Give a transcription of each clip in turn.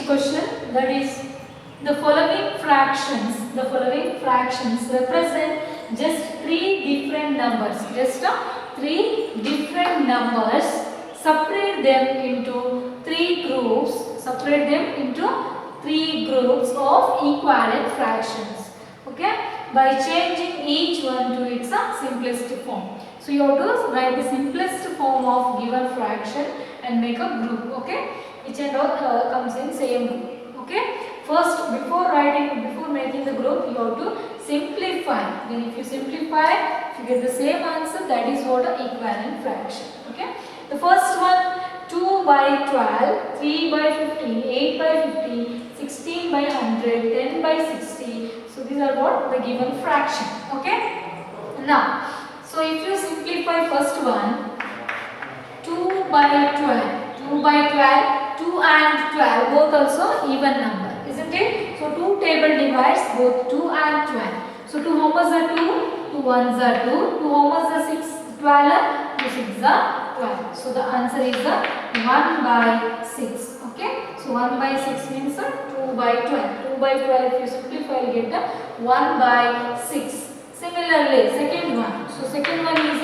question, that is the following fractions represent just three different numbers. Three different numbers. Separate them into three groups. Separate them into three groups of equivalent fractions. Okay? By changing each one to its simplest form. So you have to write the simplest form of given fraction and make a group. Okay? Each and all comes in same group. Okay? First, before making the group, you have to simplify. Then if you simplify, if you get the same answer, that is what an equivalent fraction. Okay? The first one, 2 by 12, 3 by 15, 8 by 50, 16 by 100, 10 by 60. So these are what the given fraction. Okay? Now, so if you simplify first one, 2 by 12, 2 by 12, 2 and 12 both also even number, isn't it? So 2 table divides both 2 and 12. So 2 how much are 2? 2 ones are 2. 2 how much are 6? 12. 2 6 are 12. So the answer is 1 by 6. Okay. So 1 by 6 means 2 by 12. 2 by 12 if you simplify you get 1 by 6. Similarly second one. So second one is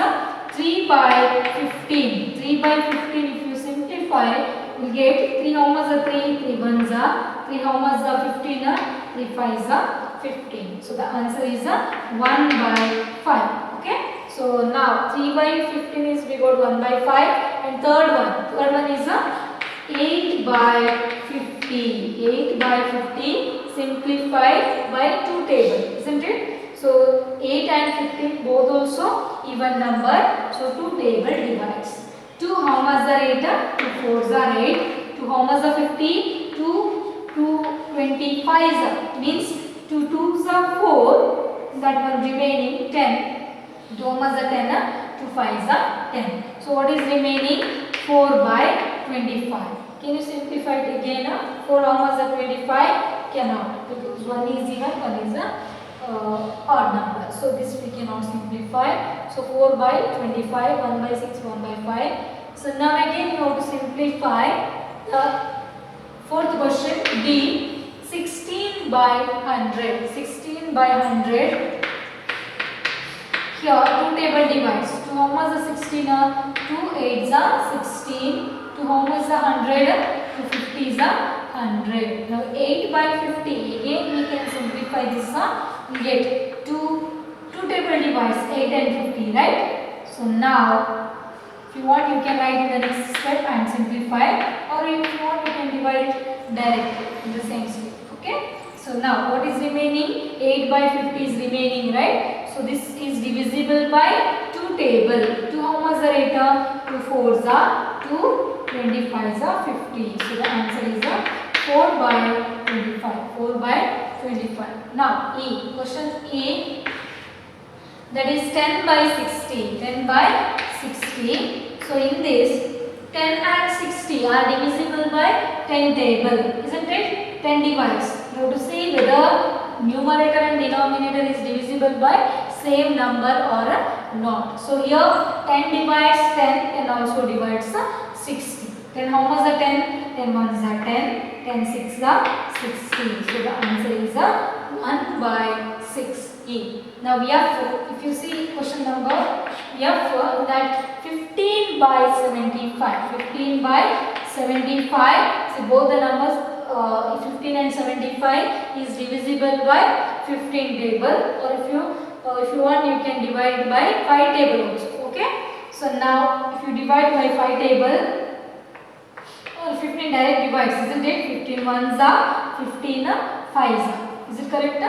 3 by 15. 3 by 15 if you simplify you will get 3 how much are 3? 3 ones are 3 how much are 15 3 5s are 15. So the answer is 1 by 5. Okay. So now 3 by 15 is we got 1 by 5 and third one is 8 by 50. 8 by 50 simplified by 2 table, isn't it? So 8 and 15 both also even number. So 2 table divides. 2 how much are 8? 2 4s are 8. 2 how much are 50? 2 25s means 2 2s are 4. That one remaining 10. 2 how much are 10? 2 5s are 10. So what is remaining? 4 by 25. Can you simplify it again? 4 how much are 25? Cannot, because one is even, one is odd number. So this we cannot simplify. So 4 by 25, 1 by 6, 1 by 5. So now again you have to simplify the fourth question D. 16 by 100. 16 by 100. Here 2 table divides. 2 how much is 16? 2 8s are 16. 2 how much is 100? 2 50s are 100. Now 8 by 50. Again we can simplify this. We get 2 table divides 8 and 50, right? So now if you want you can write in the next step and simplify, or if you want you can divide it directly in the same step. Okay? So now what is remaining? 8 by 50 is remaining, right? So this is divisible by 2 table. 2 how much are 8? 2 4s are 2, 25s are 50. So the answer is 4 by 25. 4 by 25. Now E. Question E. That is 10 by 60. 10 by 60. So in this 10 and 60 are divisible by 10 table, isn't it? 10 divides. You have to see whether numerator and denominator is divisible by same number or not. So here 10 divides 10 and also divides 60. 10 how much are 10? 10 ones are 10. 10 6 are 60. So the answer is 1 by 6E. Now we have, if you see question number, we have that 15 by 75. 15 by 75. So both the numbers 15 and 75 is divisible by 15 table, or if you want you can divide by 5 table also. Okay. So now if you divide by 5 table, 15 direct divides, isn't it? 15 ones are 15 5s are. Is it correct?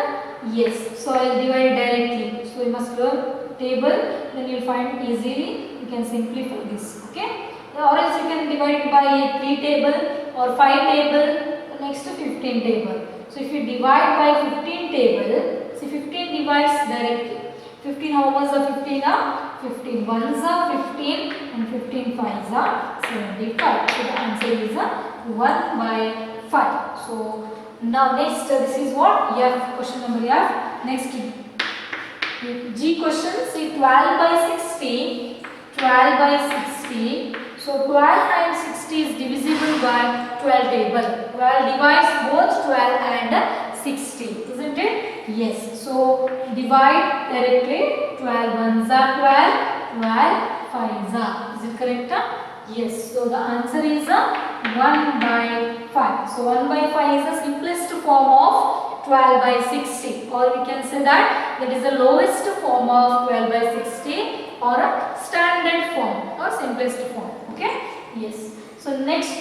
Yes. So I will divide directly. So you must learn table, then you will find easily. You can simplify this. Okay. Or else you can divide by 3 table or 5 table. Next to 15 table. So if you divide by 15 table, see 15 divides directly. 15 how much are 15 are? 15 ones are 15 and 15 5s are 75. So the answer is 1 by 5. So now next this is what F, question number F. Next G question, see 12 by 60. 12 by 60. So 12 and 60 60 is divisible by 12 table. 12 divides both 12 and 60, isn't it? Yes. So divide directly. 12 ones are 12, 12 fives are. Is it correct? Yes. So the answer is 1 by 5. So 1 by 5 is the simplest form of 12 by 60, or we can say that is the lowest form of 12 by 60, or a standard form or simplest form. Okay. Yes. So next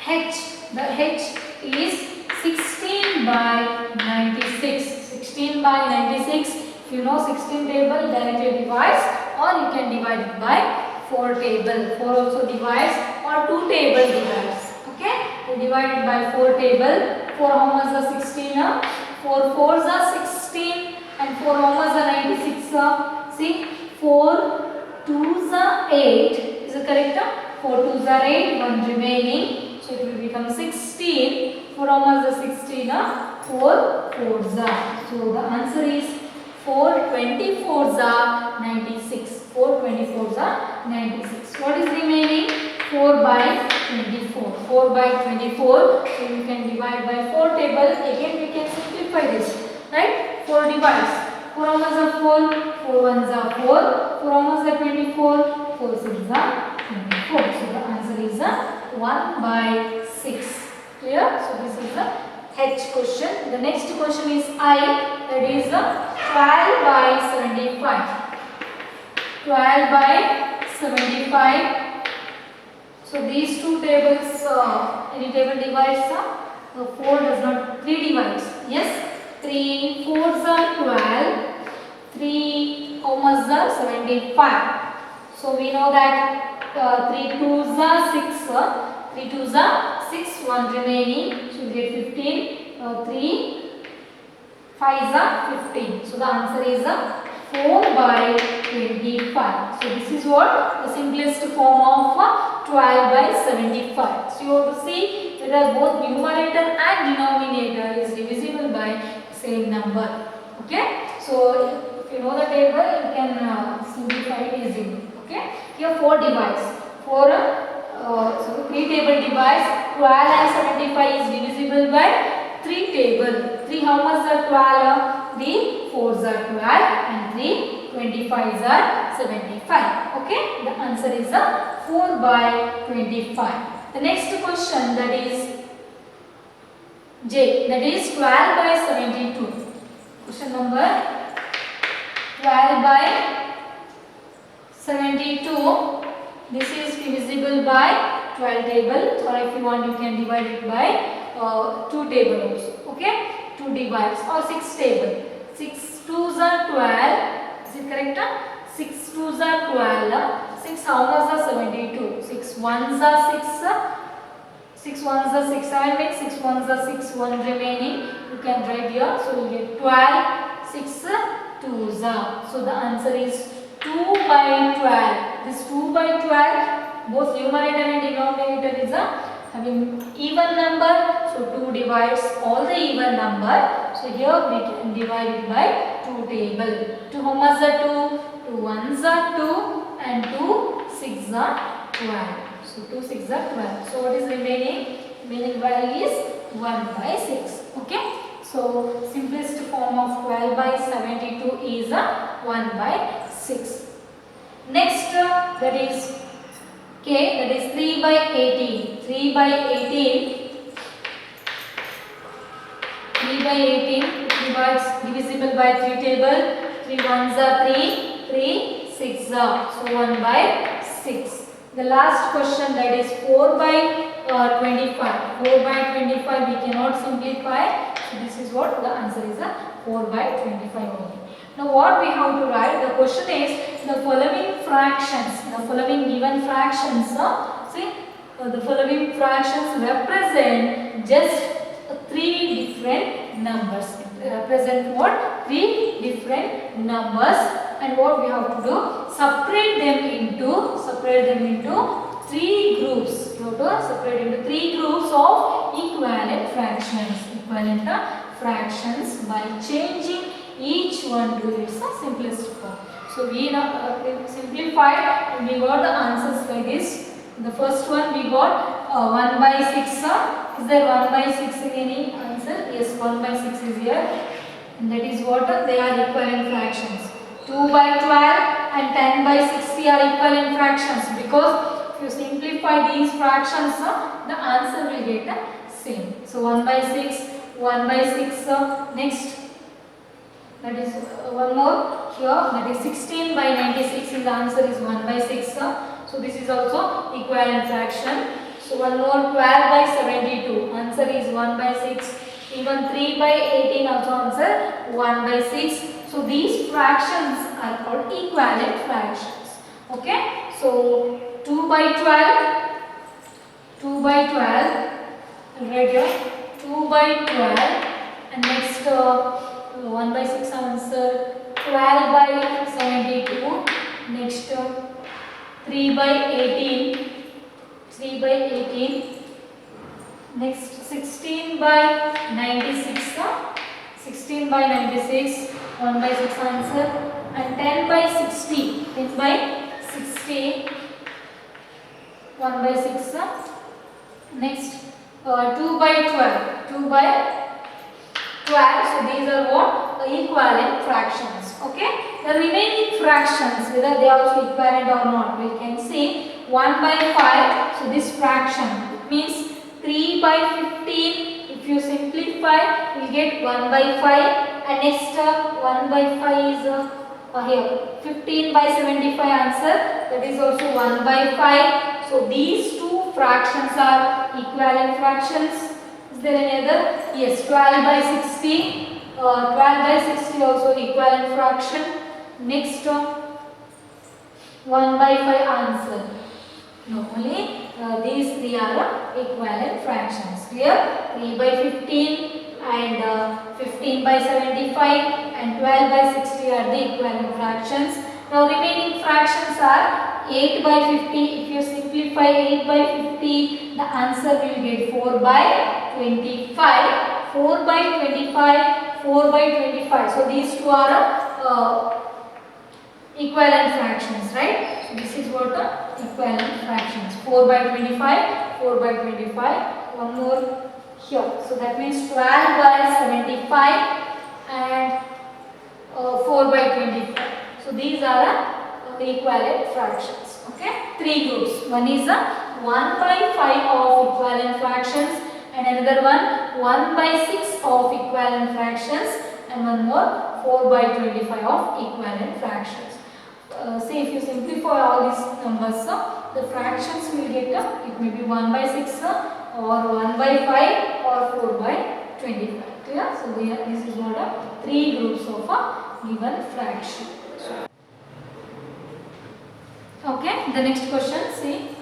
H. The H is 16 by 96. 16 by 96. If you know 16 table, directly divides, or you can divide it by 4 table. 4 also divides, or 2 table divides. Okay. We divide it by 4 table. 4 how much are 16? 4 fours are 16, and 4 how much are 96? See, 4 twos are 8. Is it correct? 4 twos are 8. 1 remaining. So it will become 16. 4 how much are 16? 4 fours are. So the answer is 4 24s are 96. 4 24s are 96. What is remaining? 4 by 24. 4 by 24. So you can divide by 4 table. Again we can simplify this. Right? 4 divides. 4 how much are 4? 4 ones are 4. 4 how much are 24? 4 sixes are 24. So the answer is 1 by 6. Clear? So this is the H question. The next question is I. That is 12 by 75. 12 by 75. So these two tables, any table divides, 4 does not, 3 divides. Yes, 3 fours are 12, 3 how much are 75. So we know that 3 twos are 6, 3 twos are 6, 1 remaining, so we get 15, 3 fives are 15. So the answer is 4 by 25. So this is what the simplest form of 12 by 75. So you have to see whether both numerator and denominator is divisible by same number. Okay. So if you know the table, you can simplify it easily. Okay. Here 4 divides. 4 3 table divides. 12 and 75 is divisible by 3 table. 3 how much are 12? 3 fours are 12 and 3 25s are 75. Okay. The answer is 4 by 25. The next question, that is J, that is 12 by 72. Question number 12 by 72. This is divisible by 12 table, or if you want you can divide it by 2 table also. Okay, 2 divides, or 6 table. 6 twos are 12. Is it correct? 6 twos are 12. 6 how much are 72? 6 ones are 6. 6 ones are 6. 7 makes 6 ones are 6. 1 remaining. You can write here. So you get 12. 6 twos are. So the answer is 2 by 12. This 2 by 12, both numerator and denominator is having even number. So 2 divides all the even number. So here we can divide it by 2 table. 2 how much are 2? 2 ones are 2 and 2 6 are 12. So 2 6 are 12. So what is remaining? Remaining value is 1 by 6. Okay. So simplest form of 12 by 72 is 1 by 6. Next that is K, that is 3 by 18. 3 by 18. 3 by 18 divides divisible by 3 table. 3 ones are 3. 3 6 are. So 1 by 6. The last question, that is 4 by 25. 4 by 25 we cannot simplify. So this is what the answer is 4 by 25 only. Now what we have to write? The question is the following fractions. The following given fractions. See, the following fractions represent just 3 different numbers. Represent what? 3 different numbers. And what we have to do? Separate them into 3 groups. You have to separate into 3 groups of equivalent fractions. Equivalent fractions by changing each one to its simplest form. So we simplified and we got the answers like this. The first one we got 1 by 6. Is there 1 by 6 in any answer? Yes, 1 by 6 is here. And that is what they are equivalent fractions. 2 by 12 and 10 by 60 are equivalent fractions, because if you simplify these fractions, the answer will get same. So 1 by 6, 1 by 6, next, that is one more here, that is 16 by 96, and the answer is 1 by 6. So this is also equivalent fraction. So one more, 12 by 72, answer is 1 by 6. Even 3 by 18 also answer 1 by 6. So these fractions are called equivalent fractions. Okay. So 2 by 12, 2 by 12, right here, 2 by 12, and next 1 by 6 answer, 12 by 72, next 3 by 18, 3 by 18, next 16 by 96, 16 by 96, 1 by 6 answer, and 10 by 60, 10 by 60, 1 by 6, next 2 by 12, 2 by 12, so these are what? Equivalent fractions. Okay, the remaining fractions, whether they are also equivalent or not, we can see 1 by 5, so this fraction, it means 3 by 15, if you simplify, you will get 1 by 5, and next 1 by 5 is here, 15 by 75 answer, that is also 1 by 5. So these two fractions are equivalent fractions. Is there any other? Yes, 12 by 60, 12 by 60 also equivalent fraction. Next 1 by 5 answer. Normally these three are equivalent fractions. Clear? 3 by 15 and 15 by 75 and 12 by 60 are the equivalent fractions. Now remaining fractions are 8 by 50. If you simplify 8 by 50, the answer will get 4 by 25. 4 by 25, 4 by 25. So these two are equivalent fractions, right? So this is what the equivalent fractions. 4 by 25, 4 by 25. One more here. So that means 12 by 75 and 4 by 25. So these are equivalent fractions. Okay, three groups. One is 1 by 5 of equivalent fractions, and another one 1 by 6 of equivalent fractions, and one more 4 by 25 of equivalent fractions. Say if you simplify all these numbers, the fractions will get it may be 1 by 6 or 1 by 5 or 4 by 25. Clear? So this is what three groups of a given fraction. Okay, the next question, see,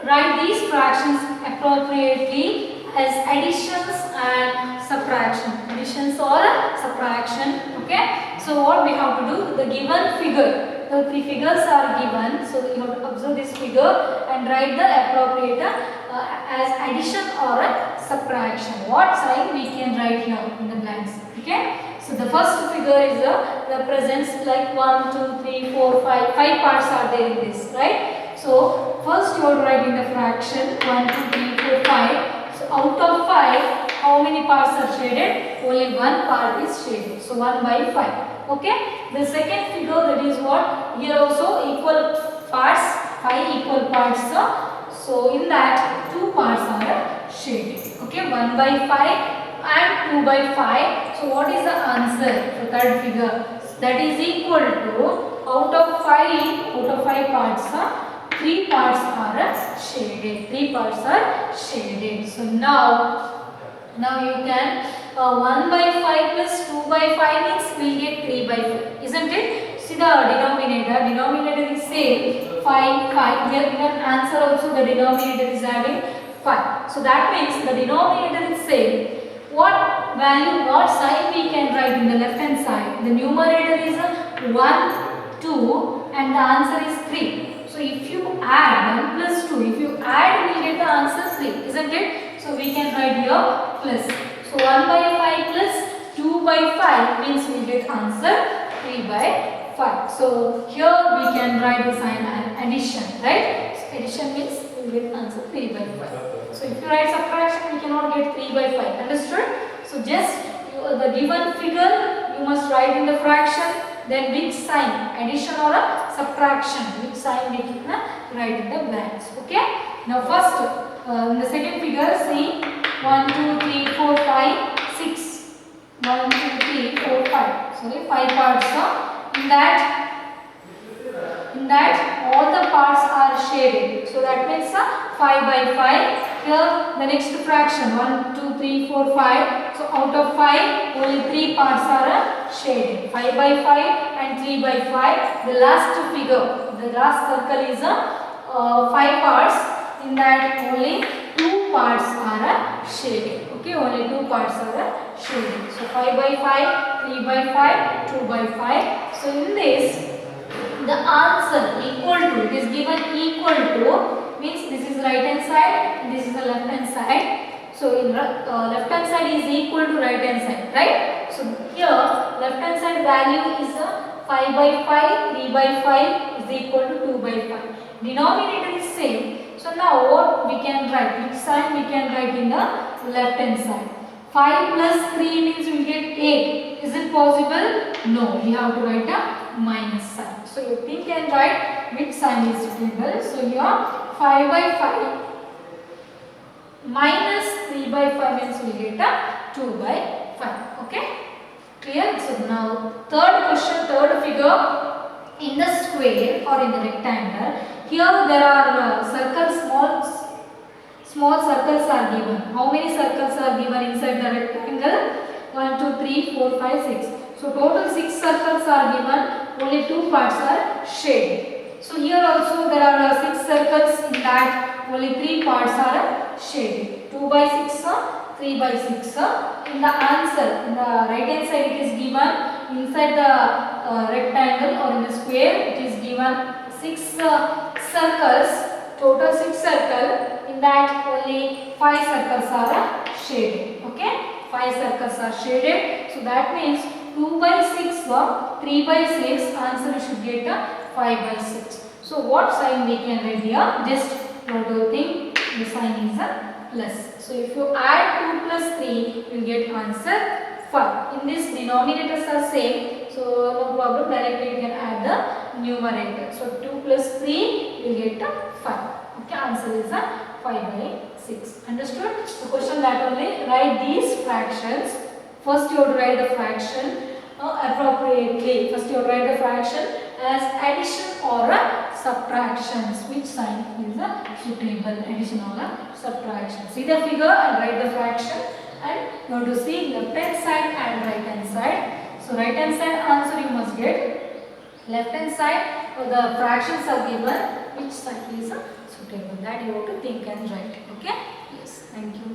write these fractions appropriately as additions and subtraction. Additions or subtraction. Okay, so what we have to do, the given figure, the three figures are given, so you have to observe this figure and write the appropriate as addition or subtraction. What sign we can write here in the blanks. Okay. So the first figure is represents like 1, 2, 3, 4, 5. 5 parts are there in this, right? So first you are writing the fraction 1, 2, 3, 4, 5. So out of 5, how many parts are shaded? Only one part is shaded. So 1 by 5. Okay. The second figure, that is what? Here also equal parts, 5 equal parts. So in that 2 parts are shaded. Okay. 1 by 5. And 2 by 5. So what is the answer for third figure? That is equal to, out of 5 parts, 3 parts are shaded. 3 parts are shaded. So now you can 1 by 5 plus 2 by 5 means we get 3 by 5. Isn't it? See the denominator. Denominator is same. 5. Here given answer also the denominator is having 5. So that means the denominator is same. What value, what sign we can write in the left hand side? The numerator is 1, 2 and the answer is 3. So if you add 1 plus 2, if you add we will get the answer 3, isn't it? So we can write here plus. So 1 by 5 plus 2 by 5 means we get answer 3 by 5. So here we can write the sign addition, right? addition means we will get answer 3 by 5. So if you write subtraction, we cannot get 3 by 5. Understood? So just the given figure you must write in the fraction, then which sign, addition or a subtraction, which sign we can write in the blanks. Okay? Now first, in the second figure, see 1, 2, 3, 4, 5, 6. 1, 2, 3, 4, 5. Sorry, 5 parts. In that all the parts are shaded. So that means 5 by 5. Here the next fraction 1, 2, 3, 4, 5. So out of 5 only 3 parts are shaded. 5 by 5 and 3 by 5. The last figure, the last circle is 5 parts. In that only 2 parts are shaded. Okay, only 2 parts are shaded. So 5 by 5, 3 by 5, 2 by 5. So in this, the answer equal to, it is given equal to, means this is right hand side, this is the left hand side. So in left hand side is equal to right hand side, right? So here left hand side value is 5 by 5, 3 by 5 is equal to 2 by 5. Denominator is same. So now what we can write, which sign we can write in the left hand side. 5 plus 3 means we get 8. Is it possible? No, we have to write a minus sign. So you think and write which sign is suitable. So here 5 by 5 minus 3 by 5 means we get a 2 by 5. Okay? Clear? So now third question, third figure, in the square or in the rectangle, here there are circles, small circles are given. How many circles are given inside the rectangle? 1, 2, 3, 4, 5, 6. So total 6 circles are given, only 2 parts are shaded. So here also there are 6 circles, in that only 3 parts are shaded. 2 by 6, 3 by 6. In the answer, in the right hand side it is given, inside the rectangle or in the square it is given 6 circles, total 6 circles. In that only 5 circles are shaded. Okay, 5 circles are shaded. So that means 2 by 6, 3 by 6, answer should get 5 by 6. So what sign we can write here? Just total thing, the sign is a plus. So if you add 2 plus 3, you will get answer 5. In this denominators are same, so no problem, directly you can add the numerator. So 2 plus 3, you will get 5. Okay, answer is 5 by 6. Understood? The question that only write these fractions. First you have to write the fraction appropriately. First you have to write the fraction as addition or subtractions. Which sign is suitable? Addition or subtraction. See the figure and write the fraction, and you have to see left hand side and right hand side. So right hand side answer you must get. Left hand side the fractions are given. Which sign is suitable? That you have to think and write. Okay? Yes. Thank you.